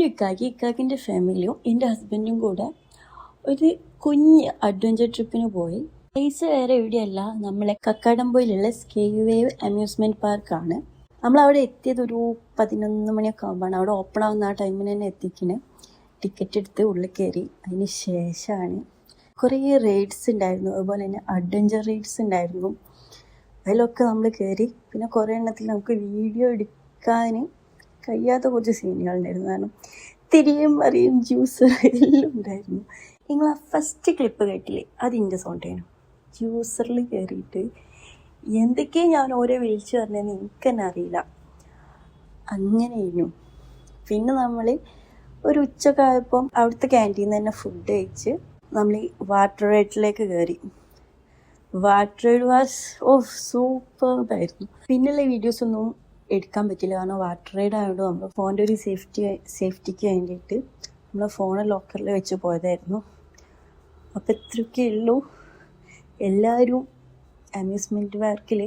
ഇക്കാക്കിൻ്റെ ഫാമിലിയും എൻ്റെ ഹസ്ബൻഡും കൂടെ ഒരു കുഞ്ഞ് അഡ്വഞ്ചർ ട്രിപ്പിന് പോയി. പ്ലേസ് വേറെ എവിടെയല്ല, നമ്മളെ കക്കാടംപൊയിലുള്ള സ്കൈ വേവ് അമ്യൂസ്മെൻറ്റ് പാർക്കാണ്. നമ്മളവിടെ എത്തിയത് ഒരു 11 മണിയൊക്കെ ആകുമ്പോഴാണ്. അവിടെ ഓപ്പൺ ആവുന്ന ആ ടൈമിന് തന്നെ എത്തിക്കുന്നത്. ടിക്കറ്റ് എടുത്ത് ഉള്ളിൽ കയറി. അതിന് ശേഷമാണ് കുറേ റൈഡ്സ് ഉണ്ടായിരുന്നു, അതുപോലെ തന്നെ അഡ്വഞ്ചർ റൈഡ്സ് ഉണ്ടായിരുന്നു. അതിലൊക്കെ നമ്മൾ കയറി. പിന്നെ കുറേ എണ്ണത്തിൽ നമുക്ക് വീഡിയോ എടുക്കാൻ കഴിയാത്ത കുറച്ച് സീനുകളുണ്ടായിരുന്നു. കാരണം തിരിയും മറിയും ജ്യൂസ് എല്ലാം ഉണ്ടായിരുന്നു. നിങ്ങൾ ആ ഫസ്റ്റ് ക്ലിപ്പ് കേട്ടില്ലേ, അതിൻ്റെ സൗണ്ടായിരുന്നു. ജ്യൂസറിൽ കയറിയിട്ട് എന്തൊക്കെയാണ് ഞാൻ ഓരോ വിളിച്ചു പറഞ്ഞതെന്ന് എനിക്ക് തന്നെ അറിയില്ല. അങ്ങനെയായിരുന്നു. പിന്നെ നമ്മൾ ഒരു ഉച്ചയൊക്കെ ആയപ്പം അവിടുത്തെ ക്യാൻറ്റീനിൽ തന്നെ ഫുഡ് കഴിച്ച് നമ്മൾ ഈ വാട്ടർ റൈഡിലേക്ക് കയറി. വാട്ടർ റൈഡ് വാസ് സൂപ്പർബായിരുന്നു. പിന്നെയുള്ള വീഡിയോസൊന്നും എടുക്കാൻ പറ്റില്ല, കാരണം വാട്ടർ റൈഡ് ആയതുകൊണ്ട് നമ്മൾ ഫോണിൻ്റെ ഒരു സേഫ്റ്റിക്ക് വേണ്ടിയിട്ട് നമ്മൾ ഫോൺ ലോക്കറിൽ വെച്ച് പോയതായിരുന്നു. അപ്പോൾ ഇത്രയൊക്കെ ഉള്ളൂ. എല്ലാവരും അമ്യൂസ്മെൻറ്റ് പാർക്കിൽ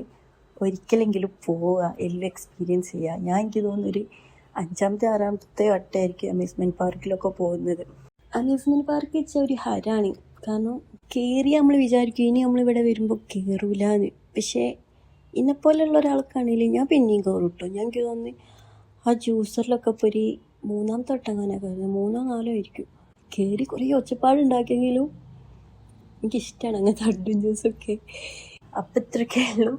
ഒരിക്കലെങ്കിലും പോവുക, എല്ലാം എക്സ്പീരിയൻസ് ചെയ്യുക. എനിക്ക് തോന്നുന്നൊരു 5ാമത്തെ 6ാമത്തെ വട്ടമായിരിക്കും അമ്യൂസ്മെൻറ്റ് പാർക്കിലൊക്കെ പോകുന്നത്. അമ്യൂസ്മെൻറ്റ് പാർക്ക് വെച്ചാൽ ഒരു ഹരമാണ്. കാരണം കയറി നമ്മൾ വിചാരിക്കും ഇനി നമ്മളിവിടെ വരുമ്പോൾ കയറൂലെന്ന്. പക്ഷേ എന്നെപ്പോലെയുള്ള ഒരാൾക്കാണെങ്കിൽ ഞാൻ പിന്നെയും കയറും കേട്ടോ. എനിക്ക് തോന്നുന്നു ആ ജ്യൂസറിലൊക്കെ ഇപ്പോൾ ഒരു 3ാമത്തെ വട്ടം അങ്ങനെ കയറുന്നത്, 3ഓ 4ഓ ആയിരിക്കും. കയറി കുറേ ഒച്ചപ്പാടുണ്ടാക്കിയെങ്കിലും എനിക്കിഷ്ടമാണ് അങ്ങനത്തെ അഡ്വഞ്ചേഴ്സൊക്കെ. അപ്പം ഇത്രയൊക്കെ ഉള്ളൂ.